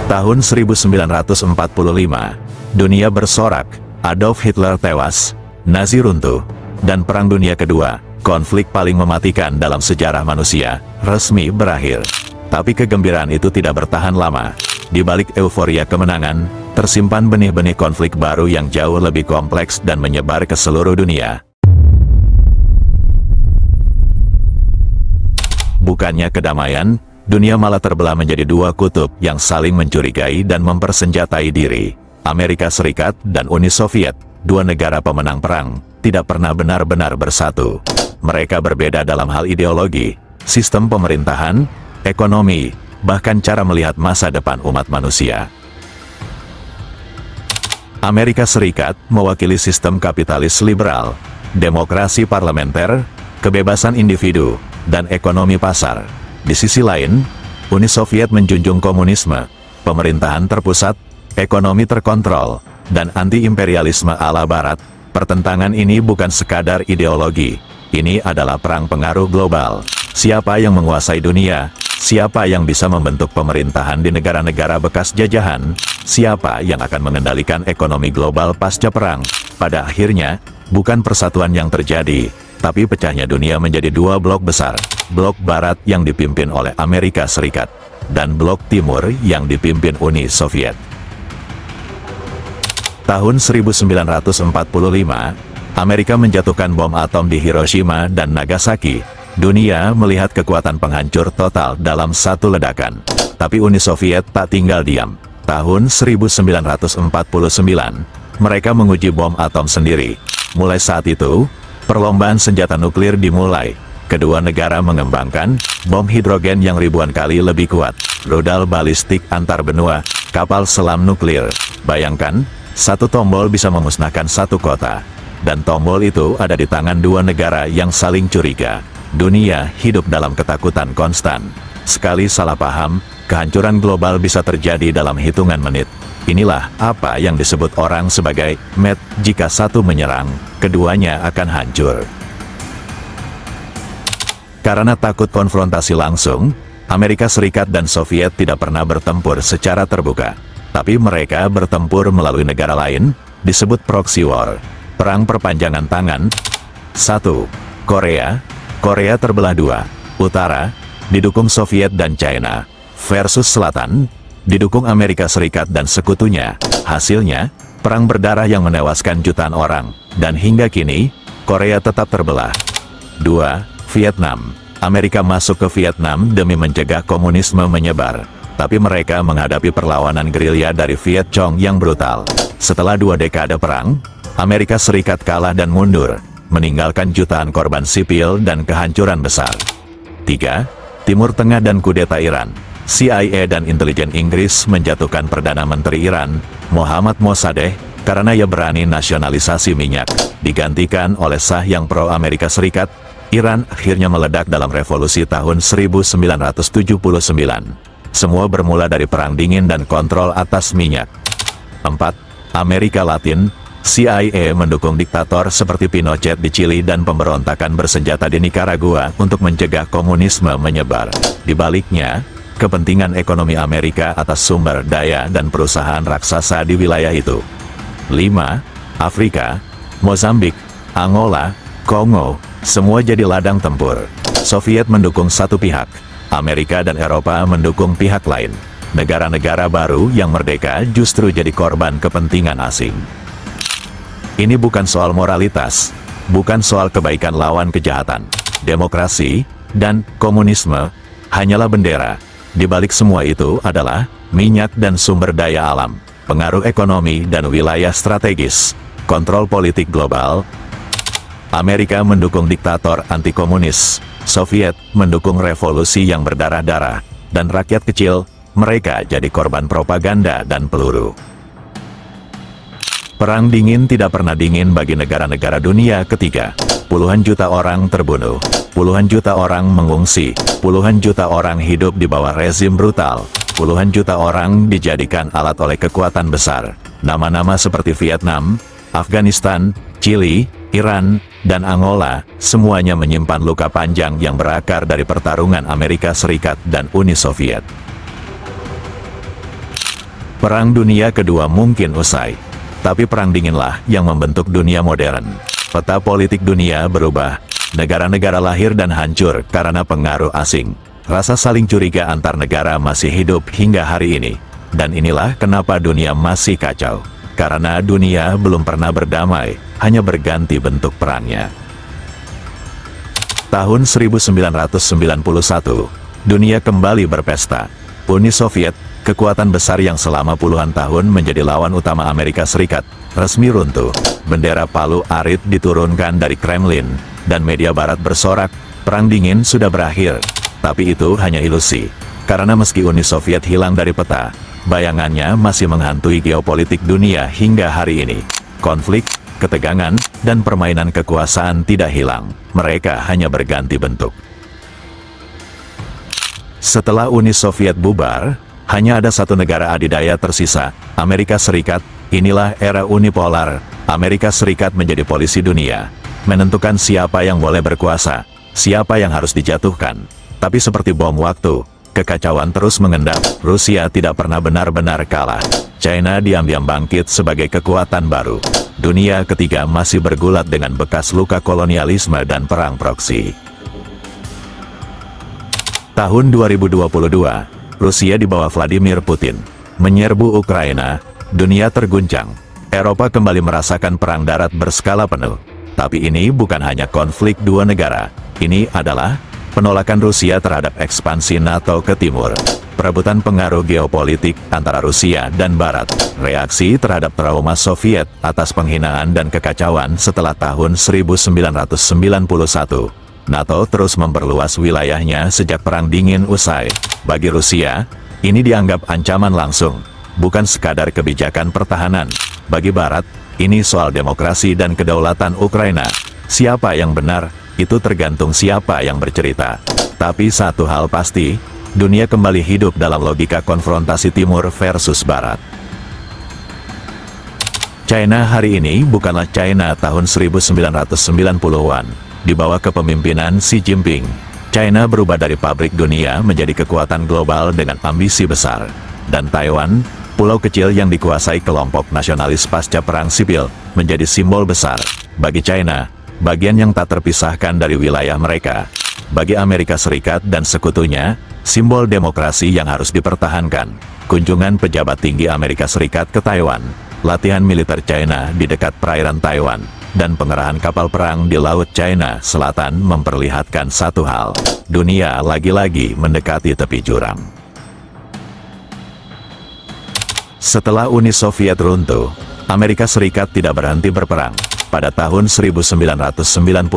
Tahun 1945, dunia bersorak, Adolf Hitler tewas, Nazi runtuh, dan Perang Dunia Kedua, konflik paling mematikan dalam sejarah manusia, resmi berakhir. Tapi kegembiraan itu tidak bertahan lama. Di balik euforia kemenangan, tersimpan benih-benih konflik baru yang jauh lebih kompleks dan menyebar ke seluruh dunia. Bukannya kedamaian, dunia malah terbelah menjadi dua kutub yang saling mencurigai dan mempersenjatai diri. Amerika Serikat dan Uni Soviet, dua negara pemenang perang, tidak pernah benar-benar bersatu. Mereka berbeda dalam hal ideologi, sistem pemerintahan, ekonomi, bahkan cara melihat masa depan umat manusia. Amerika Serikat mewakili sistem kapitalis liberal, demokrasi parlementer, kebebasan individu, dan ekonomi pasar. Di sisi lain, Uni Soviet menjunjung komunisme, pemerintahan terpusat, ekonomi terkontrol, dan anti-imperialisme ala Barat. Pertentangan ini bukan sekadar ideologi, ini adalah perang pengaruh global. Siapa yang menguasai dunia? Siapa yang bisa membentuk pemerintahan di negara-negara bekas jajahan? Siapa yang akan mengendalikan ekonomi global pasca perang? Pada akhirnya, bukan persatuan yang terjadi, tapi pecahnya dunia menjadi dua blok besar. Blok Barat yang dipimpin oleh Amerika Serikat, dan Blok Timur yang dipimpin Uni Soviet. Tahun 1945, Amerika menjatuhkan bom atom di Hiroshima dan Nagasaki. Dunia melihat kekuatan penghancur total dalam satu ledakan. Tapi Uni Soviet tak tinggal diam. Tahun 1949, mereka menguji bom atom sendiri. Mulai saat itu, perlombaan senjata nuklir dimulai. Kedua negara mengembangkan bom hidrogen yang ribuan kali lebih kuat, rudal balistik antar benua, kapal selam nuklir. Bayangkan, satu tombol bisa memusnahkan satu kota. Dan tombol itu ada di tangan dua negara yang saling curiga. Dunia hidup dalam ketakutan konstan. Sekali salah paham, kehancuran global bisa terjadi dalam hitungan menit. Inilah apa yang disebut orang sebagai "met". Jika satu menyerang, keduanya akan hancur. Karena takut konfrontasi langsung, Amerika Serikat dan Soviet tidak pernah bertempur secara terbuka. Tapi mereka bertempur melalui negara lain, disebut proxy war, perang perpanjangan tangan. 1. Korea. Korea terbelah dua, utara, didukung Soviet dan China, versus selatan, didukung Amerika Serikat dan sekutunya. Hasilnya, perang berdarah yang menewaskan jutaan orang, dan hingga kini, Korea tetap terbelah. 2. Vietnam. Amerika masuk ke Vietnam demi mencegah komunisme menyebar, tapi mereka menghadapi perlawanan gerilya dari Viet Cong yang brutal. Setelah 2 dekade perang, Amerika Serikat kalah dan mundur, meninggalkan jutaan korban sipil dan kehancuran besar. 3. Timur Tengah dan kudeta Iran. CIA dan intelijen Inggris menjatuhkan Perdana Menteri Iran, Mohammad Mossadegh, karena ia berani nasionalisasi minyak. Digantikan oleh Shah yang pro-Amerika Serikat, Iran akhirnya meledak dalam revolusi tahun 1979. Semua bermula dari perang dingin dan kontrol atas minyak. 4. Amerika Latin. CIA mendukung diktator seperti Pinochet di Chili dan pemberontakan bersenjata di Nicaragua untuk mencegah komunisme menyebar. Di baliknya, kepentingan ekonomi Amerika atas sumber daya dan perusahaan raksasa di wilayah itu. 5. Afrika. Mozambik, Angola, Kongo, semua jadi ladang tempur. Soviet mendukung satu pihak, Amerika dan Eropa mendukung pihak lain. Negara-negara baru yang merdeka justru jadi korban kepentingan asing. Ini bukan soal moralitas, bukan soal kebaikan lawan kejahatan. Demokrasi dan komunisme hanyalah bendera. Di balik semua itu adalah minyak dan sumber daya alam, pengaruh ekonomi dan wilayah strategis, kontrol politik global. Amerika mendukung diktator anti-komunis, Soviet mendukung revolusi yang berdarah-darah, dan rakyat kecil, mereka jadi korban propaganda dan peluru. Perang dingin tidak pernah dingin bagi negara-negara dunia ketiga. Puluhan juta orang terbunuh, puluhan juta orang mengungsi, puluhan juta orang hidup di bawah rezim brutal, puluhan juta orang dijadikan alat oleh kekuatan besar. Nama-nama seperti Vietnam, Afghanistan, Chili, Iran, dan Angola, semuanya menyimpan luka panjang yang berakar dari pertarungan Amerika Serikat dan Uni Soviet. Perang Dunia Kedua mungkin usai, tapi Perang Dinginlah yang membentuk dunia modern. Peta politik dunia berubah, negara-negara lahir dan hancur karena pengaruh asing. Rasa saling curiga antar negara masih hidup hingga hari ini. Dan inilah kenapa dunia masih kacau. Karena dunia belum pernah berdamai, hanya berganti bentuk perangnya. Tahun 1991, dunia kembali berpesta. Uni Soviet, kekuatan besar yang selama puluhan tahun menjadi lawan utama Amerika Serikat, resmi runtuh. Bendera palu arit diturunkan dari Kremlin, dan media barat bersorak, Perang Dingin sudah berakhir. Tapi itu hanya ilusi, karena meski Uni Soviet hilang dari peta, bayangannya masih menghantui geopolitik dunia hingga hari ini. Konflik, ketegangan, dan permainan kekuasaan tidak hilang, mereka hanya berganti bentuk. Setelah Uni Soviet bubar, hanya ada satu negara adidaya tersisa, Amerika Serikat. Inilah era unipolar. Amerika Serikat menjadi polisi dunia, menentukan siapa yang boleh berkuasa, siapa yang harus dijatuhkan. Tapi seperti bom waktu, kekacauan terus mengendap. Rusia tidak pernah benar-benar kalah. China diam-diam bangkit sebagai kekuatan baru. Dunia ketiga masih bergulat dengan bekas luka kolonialisme dan perang proksi. Tahun 2022, Rusia di bawah Vladimir Putin menyerbu Ukraina. Dunia terguncang. Eropa kembali merasakan perang darat berskala penuh. Tapi ini bukan hanya konflik dua negara. Ini adalah penolakan Rusia terhadap ekspansi NATO ke timur. Perebutan pengaruh geopolitik antara Rusia dan Barat. Reaksi terhadap trauma Soviet atas penghinaan dan kekacauan setelah tahun 1991. NATO terus memperluas wilayahnya sejak Perang Dingin usai. Bagi Rusia, ini dianggap ancaman langsung, bukan sekadar kebijakan pertahanan. Bagi Barat, ini soal demokrasi dan kedaulatan Ukraina. Siapa yang benar, itu tergantung siapa yang bercerita. Tapi satu hal pasti, dunia kembali hidup dalam logika konfrontasi Timur versus Barat. China hari ini bukanlah China tahun 1990-an. Di bawah kepemimpinan Xi Jinping, China berubah dari pabrik dunia menjadi kekuatan global dengan ambisi besar. Dan Taiwan, pulau kecil yang dikuasai kelompok nasionalis pasca perang sipil, menjadi simbol besar. Bagi China, bagian yang tak terpisahkan dari wilayah mereka. Bagi Amerika Serikat dan sekutunya, simbol demokrasi yang harus dipertahankan. Kunjungan pejabat tinggi Amerika Serikat ke Taiwan, latihan militer China di dekat perairan Taiwan, dan pengerahan kapal perang di Laut China Selatan memperlihatkan satu hal. Dunia lagi-lagi mendekati tepi jurang. Setelah Uni Soviet runtuh, Amerika Serikat tidak berhenti berperang. Pada tahun 1991,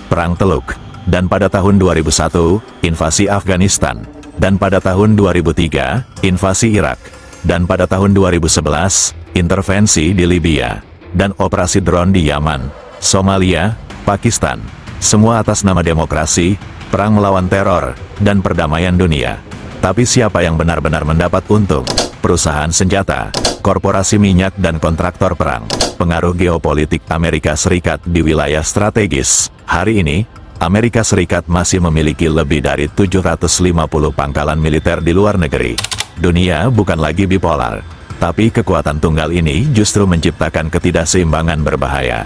Perang Teluk, dan pada tahun 2001, invasi Afghanistan, dan pada tahun 2003, invasi Irak, dan pada tahun 2011, intervensi di Libya, dan operasi drone di Yaman, Somalia, Pakistan. Semua atas nama demokrasi, perang melawan teror, dan perdamaian dunia. Tapi siapa yang benar-benar mendapat untung? Perusahaan senjata, korporasi minyak dan kontraktor perang. Pengaruh geopolitik Amerika Serikat di wilayah strategis. Hari ini, Amerika Serikat masih memiliki lebih dari 750 pangkalan militer di luar negeri. Dunia bukan lagi bipolar, tapi kekuatan tunggal ini justru menciptakan ketidakseimbangan berbahaya.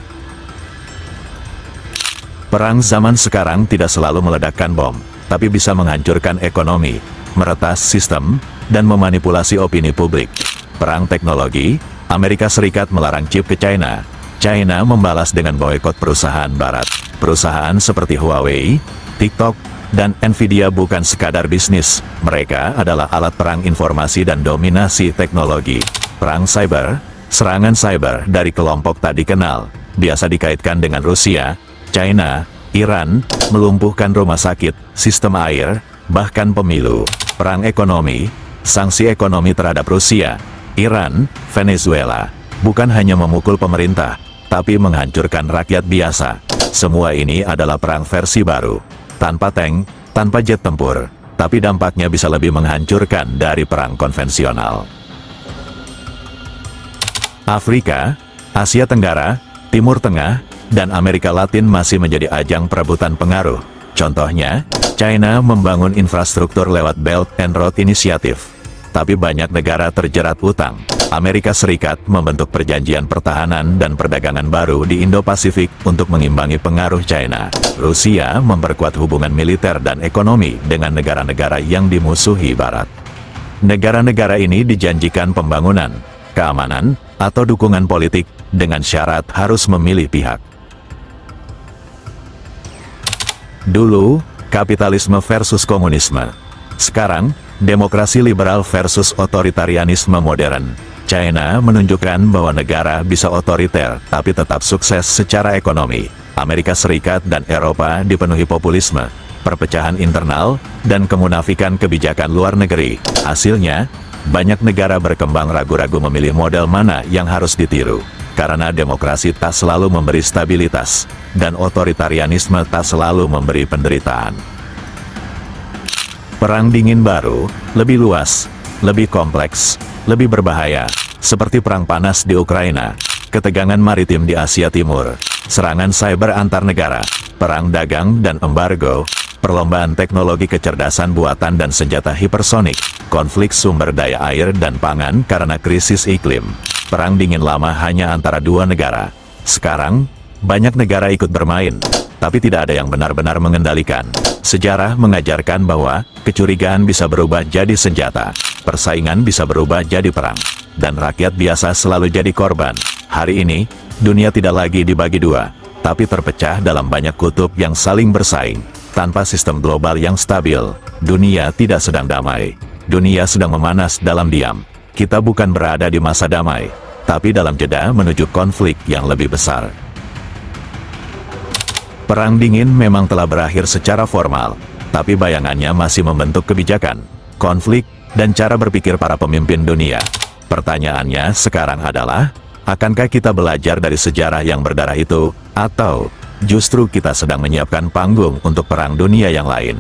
Perang zaman sekarang tidak selalu meledakkan bom, tapi bisa menghancurkan ekonomi, meretas sistem, dan memanipulasi opini publik. Perang teknologi, Amerika Serikat melarang chip ke China. China membalas dengan boikot perusahaan Barat. Perusahaan seperti Huawei, TikTok, dan Nvidia bukan sekadar bisnis, mereka adalah alat perang informasi dan dominasi teknologi. Perang cyber, serangan cyber dari kelompok tak dikenal, biasa dikaitkan dengan Rusia, China, Iran, melumpuhkan rumah sakit, sistem air, bahkan pemilu. Perang ekonomi, sanksi ekonomi terhadap Rusia, Iran, Venezuela, bukan hanya memukul pemerintah, tapi menghancurkan rakyat biasa. Semua ini adalah perang versi baru. Tanpa tank, tanpa jet tempur, tapi dampaknya bisa lebih menghancurkan dari perang konvensional. Afrika, Asia Tenggara, Timur Tengah, dan Amerika Latin masih menjadi ajang perebutan pengaruh. Contohnya, China membangun infrastruktur lewat Belt and Road Initiative. tapi banyak negara terjerat utang. Amerika Serikat membentuk perjanjian pertahanan dan perdagangan baru di Indo-Pasifik untuk mengimbangi pengaruh China. Rusia memperkuat hubungan militer dan ekonomi dengan negara-negara yang dimusuhi Barat. Negara-negara ini dijanjikan pembangunan, keamanan, atau dukungan politik, dengan syarat harus memilih pihak. Dulu, kapitalisme versus komunisme. Sekarang, demokrasi liberal versus otoritarianisme modern. China menunjukkan bahwa negara bisa otoriter, tapi tetap sukses secara ekonomi. Amerika Serikat dan Eropa dipenuhi populisme, perpecahan internal, dan kemunafikan kebijakan luar negeri. Hasilnya, banyak negara berkembang ragu-ragu memilih model mana yang harus ditiru. Karena demokrasi tak selalu memberi stabilitas, dan otoritarianisme tak selalu memberi penderitaan. Perang dingin baru, lebih luas, lebih kompleks, lebih berbahaya, seperti perang panas di Ukraina, ketegangan maritim di Asia Timur, serangan cyber antar negara, perang dagang dan embargo, perlombaan teknologi kecerdasan buatan dan senjata hipersonik, konflik sumber daya air dan pangan karena krisis iklim. Perang dingin lama hanya antara dua negara. Sekarang, banyak negara ikut bermain, tapi tidak ada yang benar-benar mengendalikan. Sejarah mengajarkan bahwa kecurigaan bisa berubah jadi senjata, persaingan bisa berubah jadi perang, dan rakyat biasa selalu jadi korban. Hari ini, dunia tidak lagi dibagi dua, tapi terpecah dalam banyak kutub yang saling bersaing. Tanpa sistem global yang stabil, dunia tidak sedang damai. Dunia sedang memanas dalam diam. Kita bukan berada di masa damai, tapi dalam jeda menuju konflik yang lebih besar. Perang dingin memang telah berakhir secara formal, tapi bayangannya masih membentuk kebijakan, konflik, dan cara berpikir para pemimpin dunia. Pertanyaannya sekarang adalah, akankah kita belajar dari sejarah yang berdarah itu, atau justru kita sedang menyiapkan panggung untuk perang dunia yang lain?